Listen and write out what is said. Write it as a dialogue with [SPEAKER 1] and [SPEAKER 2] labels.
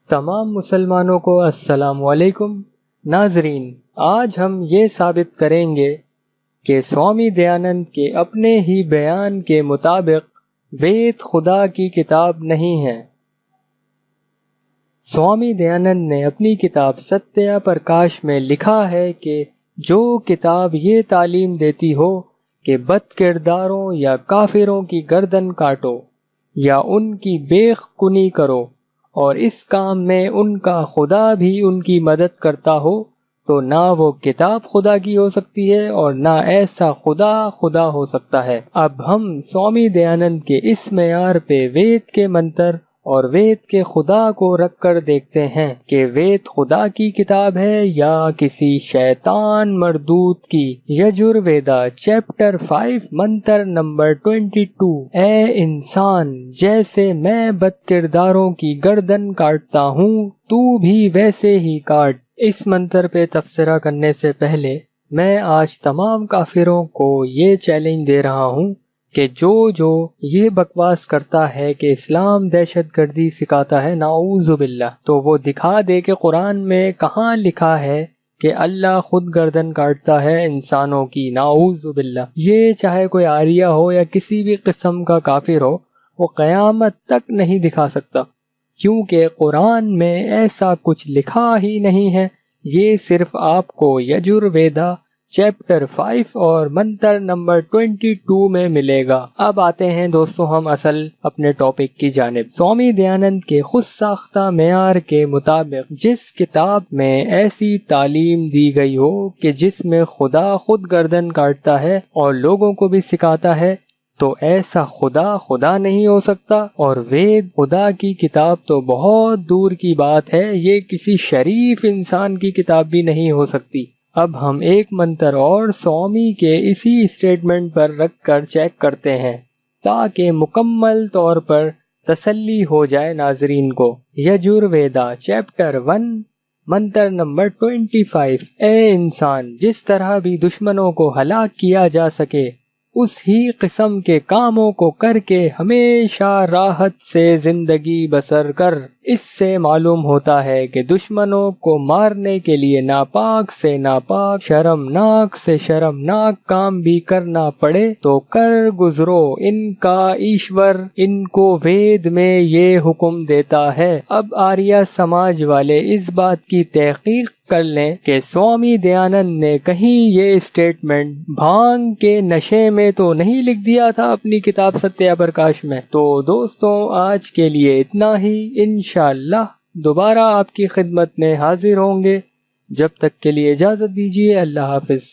[SPEAKER 1] تمام مسلمانوں کو السلام علیکم۔ ناظرین، آج ہم یہ ثابت کریں گے کہ سوامی دیانند کے اپنے ہی بیان کے مطابق وید خدا کی کتاب نہیں ہے۔ سوامی دیانند نے اپنی کتاب ستیہ پرکاش میں لکھا ہے کہ جو کتاب یہ تعلیم دیتی ہو کہ بد کرداروں یا کافروں کی گردن کاٹو یا ان کی بیخ کنی کرو اور اس کام میں ان کا خدا بھی ان کی مدد کرتا ہو، تو نہ وہ کتاب خدا کی ہو سکتی ہے اور نہ ایسا خدا ہو سکتا ہے۔ اب ہم سوامی دیانند کے اس معیار پہ وید کے منتر اور وید کے خدا کو رکھ کر دیکھتے ہیں کہ وید خدا کی کتاب ہے یا کسی شیطان مردود کی۔ یجرویدا چیپٹر 5 منتر نمبر 22۔ اے انسان، جیسے میں بد کرداروں کی گردن کاٹتا ہوں تو بھی ویسے ہی کاٹ۔ اس منتر پہ تبصرہ کرنے سے پہلے میں آج تمام کافروں کو یہ چیلنج دے رہا ہوں کہ جو یہ بکواس کرتا ہے کہ اسلام دہشت گردی سکھاتا ہے، نعوذ باللہ، تو وہ دکھا دے کہ قرآن میں کہاں لکھا ہے کہ اللہ خود گردن کاٹتا ہے انسانوں کی، نعوذ باللہ۔ یہ چاہے کوئی آریہ ہو یا کسی بھی قسم کا کافر ہو، وہ قیامت تک نہیں دکھا سکتا، کیونکہ قرآن میں ایسا کچھ لکھا ہی نہیں ہے۔ یہ صرف آپ کو یجرویدا چیپٹر 5 اور منتر نمبر 22 میں ملے گا۔ اب آتے ہیں دوستو ہم اصل اپنے ٹاپک کی جانب۔ سوامی دیانند کے خود ساختہ معیار کے مطابق جس کتاب میں ایسی تعلیم دی گئی ہو کہ جس میں خدا خود گردن کاٹتا ہے اور لوگوں کو بھی سکھاتا ہے، تو ایسا خدا نہیں ہو سکتا، اور وید خدا کی کتاب تو بہت دور کی بات ہے، یہ کسی شریف انسان کی کتاب بھی نہیں ہو سکتی۔ اب ہم ایک منتر اور سوامی کے اسی اسٹیٹمنٹ پر رکھ کر چیک کرتے ہیں تاکہ مکمل طور پر تسلی ہو جائے ناظرین کو۔ یجرویدا چیپٹر 1 منتر نمبر 25۔ اے انسان، جس طرح بھی دشمنوں کو ہلاک کیا جا سکے اس ہی قسم کے کاموں کو کر کے ہمیشہ راحت سے زندگی بسر کر۔ اس سے معلوم ہوتا ہے کہ دشمنوں کو مارنے کے لیے ناپاک سے ناپاک، شرمناک سے شرمناک کام بھی کرنا پڑے تو کر گزرو، ان کا ایشور ان کو وید میں یہ حکم دیتا ہے۔ اب آریہ سماج والے اس بات کی تحقیق کر لیں کہ سوامی دیانند نے کہیں یہ اسٹیٹمنٹ بھانگ کے نشے میں تو نہیں لکھ دیا تھا اپنی کتاب ستیہ پرکاش میں۔ تو دوستوں، آج کے لیے اتنا ہی، انشاءاللہ دوبارہ آپ کی خدمت میں حاضر ہوں گے۔ جب تک کے لیے اجازت دیجیے، اللہ حافظ۔